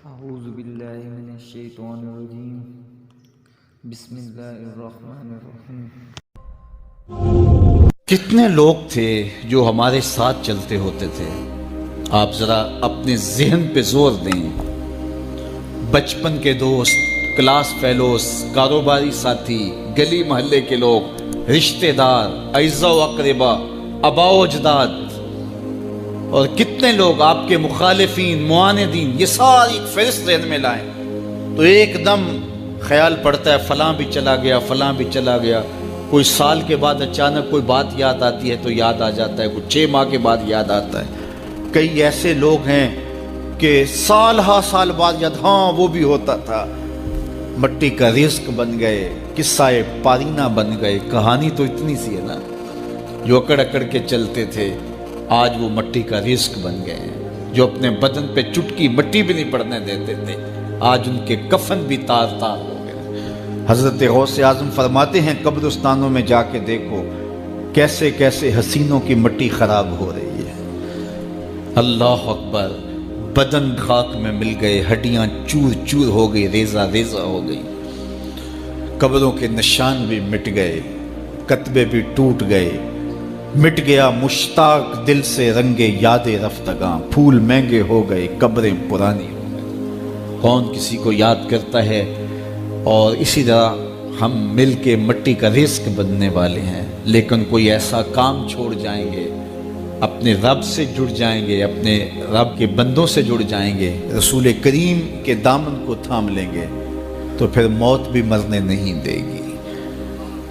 اعوذ باللہ من الشیطان الرجیم بسم اللہ الرحمن الرحیم۔ کتنے لوگ تھے جو ہمارے ساتھ چلتے ہوتے تھے؟ آپ ذرا اپنے ذہن پہ زور دیں۔ بچپن کے دوست، کلاس فیلوز، کاروباری ساتھی، گلی محلے کے لوگ، رشتہ دار، اعزاء و اقربا، آباء و اجداد، اور کتنے لوگ آپ کے مخالفین، معاندین، یہ ساری فہرست ذہن میں لائیں تو ایک دم خیال پڑتا ہے فلاں بھی چلا گیا، فلاں بھی چلا گیا۔ کوئی سال کے بعد اچانک کوئی بات یاد آتی ہے تو یاد آ جاتا ہے، کوئی 6 ماہ کے بعد یاد آتا ہے۔ کئی ایسے لوگ ہیں کہ سال ہا سال بعد یاد، ہاں وہ بھی ہوتا تھا۔ مٹی کا رزق بن گئے، قصہ پارینہ بن گئے۔ کہانی تو اتنی سی ہے نا، جو اکڑ اکڑ کے چلتے تھے آج وہ مٹی کا رزق بن گئے ہیں۔ جو اپنے بدن پہ چٹکی مٹی بھی نہیں پڑنے دیتے تھے آج ان کے کفن بھی تار تار ہو گئے۔ حضرت غوث اعظم فرماتے ہیں قبرستانوں میں جا کے دیکھو کیسے کیسے حسینوں کی مٹی خراب ہو رہی ہے۔ اللہ اکبر، بدن خاک میں مل گئے، ہڈیاں چور چور ہو گئی، ریزہ ریزہ ہو گئی، قبروں کے نشان بھی مٹ گئے، کتبے بھی ٹوٹ گئے، مٹ گیا مشتاق دل سے رنگ یاد رفتگاں، پھول مہنگے ہو گئے، قبریں پرانی ہو گئی۔ کون کسی کو یاد کرتا ہے؟ اور اسی طرح ہم مل کے مٹی کا رزق بننے والے ہیں، لیکن کوئی ایسا کام چھوڑ جائیں گے، اپنے رب سے جڑ جائیں گے، اپنے رب کے بندوں سے جڑ جائیں گے، رسول کریم کے دامن کو تھام لیں گے تو پھر موت بھی مرنے نہیں دے گی۔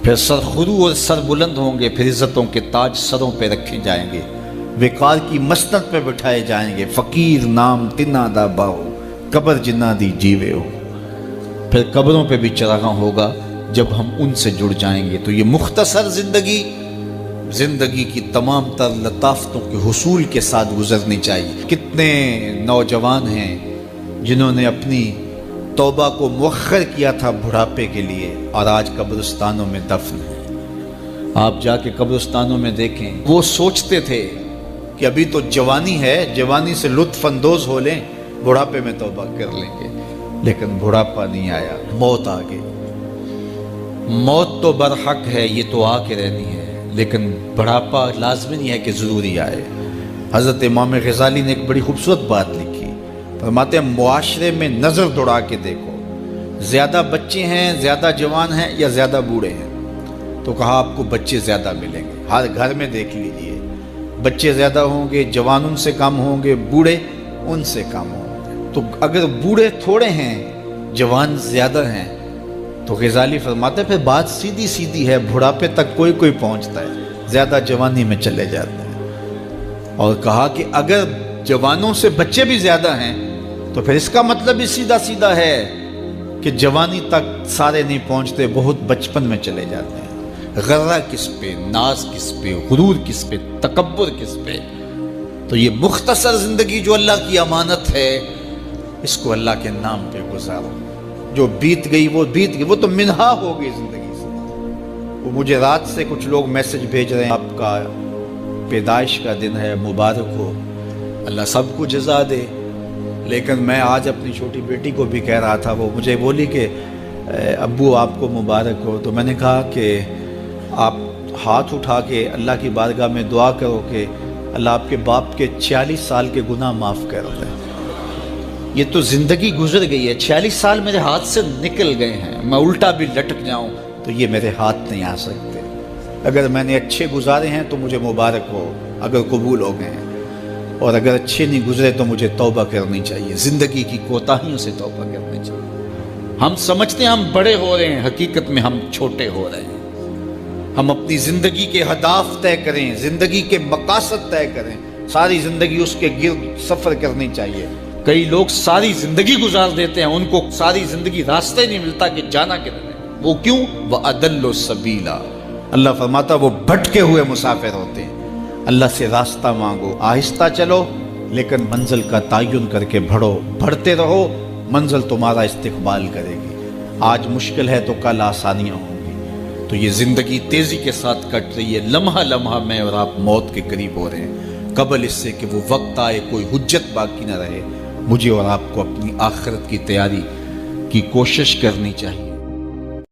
پھر سرخرو اور سر بلند ہوں گے، پھر عزتوں کے تاج سروں پہ رکھے جائیں گے، وقار کی مسند پہ بٹھائے جائیں گے۔ فقیر نام تنا دا باؤ، قبر جنا دی جیوے ہو۔ پھر قبروں پہ بھی چراغاں ہوگا جب ہم ان سے جڑ جائیں گے۔ تو یہ مختصر زندگی کی تمام تر لطافتوں کے حصول کے ساتھ گزرنی چاہیے۔ کتنے نوجوان ہیں جنہوں نے اپنی توبہ کو مؤخر کیا تھا بڑھاپے کے لیے، اور آج قبرستانوں میں دفن ہیں۔ آپ جا کے قبرستانوں میں دیکھیں، وہ سوچتے تھے کہ ابھی تو جوانی ہے، جوانی سے لطف اندوز ہو لیں، بڑھاپے میں توبہ کر لیں گے، لیکن بڑھاپا نہیں آیا، موت آ گئی۔ موت تو برحق ہے، یہ تو آ کے رہنی ہے، لیکن بڑھاپا لازمی نہیں ہے کہ ضروری آئے۔ حضرت امام غزالی نے ایک بڑی خوبصورت بات لکھی، فرماتے ہیں معاشرے میں نظر دوڑا کے دیکھو، زیادہ بچے ہیں، زیادہ جوان ہیں یا زیادہ بوڑھے ہیں؟ تو کہا آپ کو بچے زیادہ ملیں گے۔ ہر گھر میں دیکھ لیجئے، بچے زیادہ ہوں گے، جوان ان سے کم ہوں گے، بوڑھے ان سے کم ہوں گے۔ تو اگر بوڑھے تھوڑے ہیں، جوان زیادہ ہیں، تو غزالی فرماتے ہیں پھر بات سیدھی سیدھی ہے، بڑھاپے تک کوئی کوئی پہنچتا ہے، زیادہ جوانی میں چلے جاتے ہیں۔ اور کہا کہ اگر جوانوں سے بچے بھی زیادہ ہیں تو پھر اس کا مطلب بھی سیدھا سیدھا ہے کہ جوانی تک سارے نہیں پہنچتے، بہت بچپن میں چلے جاتے ہیں۔ غرہ کس پہ، ناز کس پہ، غرور کس پہ، تکبر کس پہ؟ تو یہ مختصر زندگی جو اللہ کی امانت ہے، اس کو اللہ کے نام پہ گزارو۔ جو بیت گئی وہ بیت گئی، وہ تو منہا ہو گئی زندگی سے۔ وہ مجھے رات سے کچھ لوگ میسج بھیج رہے ہیں، آپ کا پیدائش کا دن ہے، مبارک ہو، اللہ سب کو جزا دے۔ لیکن میں آج اپنی چھوٹی بیٹی کو بھی کہہ رہا تھا، وہ مجھے بولی کہ ابو آپ کو مبارک ہو۔ تو میں نے کہا کہ آپ ہاتھ اٹھا کے اللہ کی بارگاہ میں دعا کرو کہ اللہ آپ کے باپ کے 46 سال کے گناہ معاف کر دے۔ یہ تو زندگی گزر گئی ہے، 46 سال میرے ہاتھ سے نکل گئے ہیں، میں الٹا بھی لٹک جاؤں تو یہ میرے ہاتھ نہیں آ سکتے۔ اگر میں نے اچھے گزارے ہیں تو مجھے مبارک ہو اگر قبول ہو گئے ہیں، اور اگر اچھے نہیں گزرے تو مجھے توبہ کرنی چاہیے، زندگی کی کوتاہیوں سے توبہ کرنی چاہیے۔ ہم سمجھتے ہیں ہم بڑے ہو رہے ہیں، حقیقت میں ہم چھوٹے ہو رہے ہیں۔ ہم اپنی زندگی کے اہداف طے کریں، زندگی کے مقاصد طے کریں، ساری زندگی اس کے گرد سفر کرنی چاہیے۔ کئی لوگ ساری زندگی گزار دیتے ہیں، ان کو ساری زندگی راستہ ہی نہیں ملتا کہ جانا کدھر ہے۔ وہ کیوں؟ وَأَضَلُّ السَّبِيلَ، اللہ فرماتا وہ بھٹکے ہوئے مسافر ہوتے ہیں۔ اللہ سے راستہ مانگو، آہستہ چلو لیکن منزل کا تعین کر کے بڑھو، بڑھتے رہو، منزل تمہارا استقبال کرے گی۔ آج مشکل ہے تو کل آسانیاں ہوں گی۔ تو یہ زندگی تیزی کے ساتھ کٹ رہی ہے، لمحہ لمحہ میں اور آپ موت کے قریب ہو رہے ہیں۔ قبل اس سے کہ وہ وقت آئے کوئی حجت باقی نہ رہے، مجھے اور آپ کو اپنی آخرت کی تیاری کی کوشش کرنی چاہیے۔